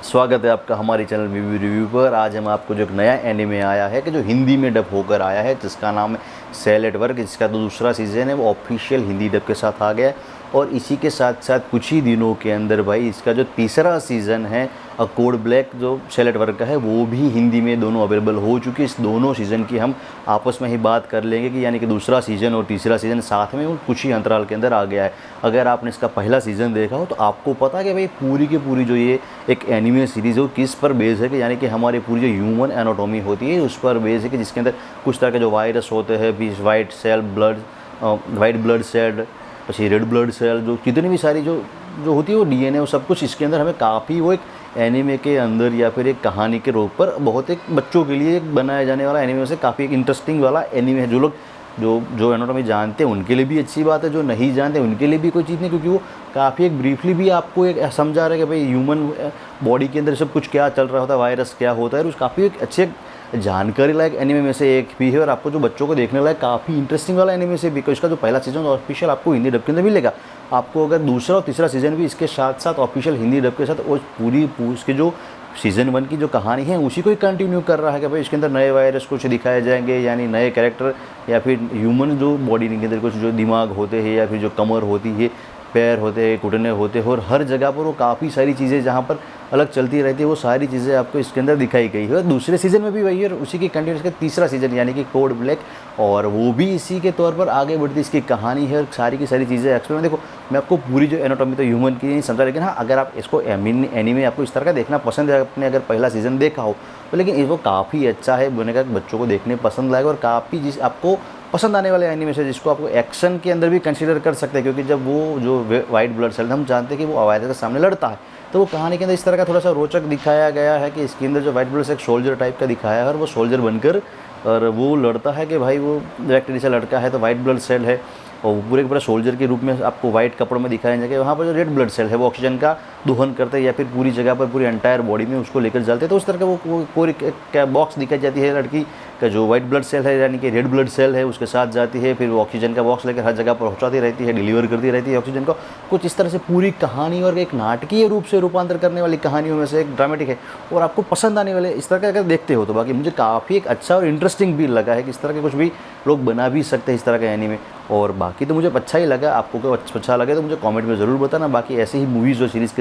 स्वागत है आपका हमारे चैनल मूवी रिव्यू पर। आज हम आपको जो एक नया एनिमे आया है कि जो हिंदी में डब होकर आया है, जिसका नाम है सेल एट वर्क। इसका तो दूसरा सीज़न है, वो ऑफिशियल हिंदी डब के साथ आ गया है। और इसी के साथ साथ कुछ ही दिनों के अंदर भाई इसका जो तीसरा सीज़न है अ कोड ब्लैक जो सेल एट वर्क का है, वो भी हिंदी में दोनों अवेलेबल हो चुकी है। इस दोनों सीज़न की हम आपस में ही बात कर लेंगे कि यानी कि दूसरा सीज़न और तीसरा सीज़न साथ में कुछ ही अंतराल के अंदर आ गया है। अगर आपने इसका पहला सीज़न देखा हो तो आपको पता है कि भाई पूरी की पूरी जो ये एक एनिमे सीरीज़ है वो किस पर बेस है कि यानी कि हमारी पूरी जो ह्यूमन एनाटॉमी होती है उस पर बेस है कि जिसके अंदर कुछ तरह के जो वायरस होते हैं, भी वाइट ब्लड सेल, પછી रेड ब्लड सेल, जो कितनी भी सारी जो जो होती है वो डीएनए वो सब कुछ इसके अंदर हमें काफ़ी वो एक एनिमे के अंदर या फिर एक कहानी के रूप पर बहुत एक बच्चों के लिए एक बनाया जाने वाला एनिमे से काफ़ी एक इंटरेस्टिंग वाला एनिमे है। जो लोग जो एनाटॉमी जानते हैं उनके लिए भी अच्छी बात है, जो नहीं जानते उनके लिए भी कोई चीज़ नहीं, क्योंकि वो काफ़ी एक ब्रीफली भी आपको एक समझा रहा है कि भाई ह्यूमन बॉडी के अंदर सब कुछ क्या चल रहा होता है, वायरस क्या होता है। और उस काफ़ी एक अच्छे जानकारी लायक एनिमे में से एक भी है और आपको जो बच्चों को देखने लायक काफ़ी इंटरेस्टिंग वाला एनिमे से, बिकॉज इसका जो पहला सीजन ऑफिशियल आपको हिंदी डब के अंदर मिलेगा। आपको अगर दूसरा और तीसरा सीज़न भी इसके साथ साथ ऑफिशियल हिंदी डब के साथ वो पूरी उसके जो सीज़न 1 की जो कहानी है उसी को ही कंटिन्यू कर रहा है कि भाई इसके अंदर नए वायरस कुछ दिखाए जाएंगे, यानी नए कैरेक्टर या फिर ह्यूमन जो बॉडी के अंदर कुछ जो दिमाग होते हैं या फिर जो कमर होती है, पैर होते हैं, घुटने होते हैं, और हर जगह पर वो काफ़ी सारी चीज़ें जहाँ पर अलग चलती रहती है वो सारी चीज़ें आपको इसके अंदर दिखाई गई है। और दूसरे सीज़न में भी वही है और उसी की कंटिन्यूस का तीसरा सीज़न यानी कि कोड ब्लैक, और वो भी इसी के तौर पर आगे बढ़ती इसकी कहानी है और सारी की सारी चीज़ें एक्सप्लेन। देखो मैं आपको पूरी जो एनाटॉमी तो ह्यूमन की नहीं समझा, लेकिन हाँ अगर आप इसको एनीमे आपको इस तरह का देखना पसंद है, आपने अगर पहला सीज़न देखा हो तो, लेकिन इसको काफ़ी अच्छा है, बनेगा बच्चों को देखने पसंद लाएगा और काफ़ी जिस आपको पसंद आने वाले एनिमे से, जिसको आपको एक्शन के अंदर भी कंसीडर कर सकते हैं। क्योंकि जब वो जो वाइट ब्लड सेल हम जानते हैं कि वो वायरस के सामने लड़ता है, तो वो कहानी के अंदर इस तरह का थोड़ा सा रोचक दिखाया गया है कि इसके अंदर जो वाइट ब्लड सेल एक सोल्जर टाइप का दिखाया है और वो सोल्जर बनकर और वो लड़ता है कि भाई वो बैक्टीरिया से लड़का है तो वाइट ब्लड सेल है, और पूरे के पूरे सोल्जर के रूप में आपको वाइट कपड़ों में दिखाया जाएगा। वहाँ पर जो रेड ब्लड सेल है वो ऑक्सीजन का दोहन करते हैं या फिर पूरी जगह पर पूरी एंटायर बॉडी में उसको लेकर चलते हैं। तो उस तरह का वो पूरी बॉक्स दिखाई जाती है लड़की का जो वाइट ब्लड सेल है यानी कि रेड ब्लड सेल है उसके साथ जाती है, फिर वो ऑक्सीजन का बॉक्स लेकर हर जगह पर पहुँचाती रहती है, डिलीवर करती रहती है ऑक्सीजन को। कुछ इस तरह से पूरी कहानी और एक नाटकीय रूप से रूपांतर करने वाली कहानियों में से एक ड्रामेटिक है और आपको पसंद आने वाले इस तरह का अगर देखते हो तो। बाकी मुझे काफ़ी एक अच्छा और इंटरेस्टिंग भी लगा है कि इस तरह के कुछ भी लोग बना भी सकते हैं इस तरह का एनीमे। और बाकी तो मुझे अच्छा ही लगा। आपको कोई अच्छा लगे तो मुझे कमेंट में ज़रूर बताना। बाकी ऐसे ही मूवीज़ और सीरीज़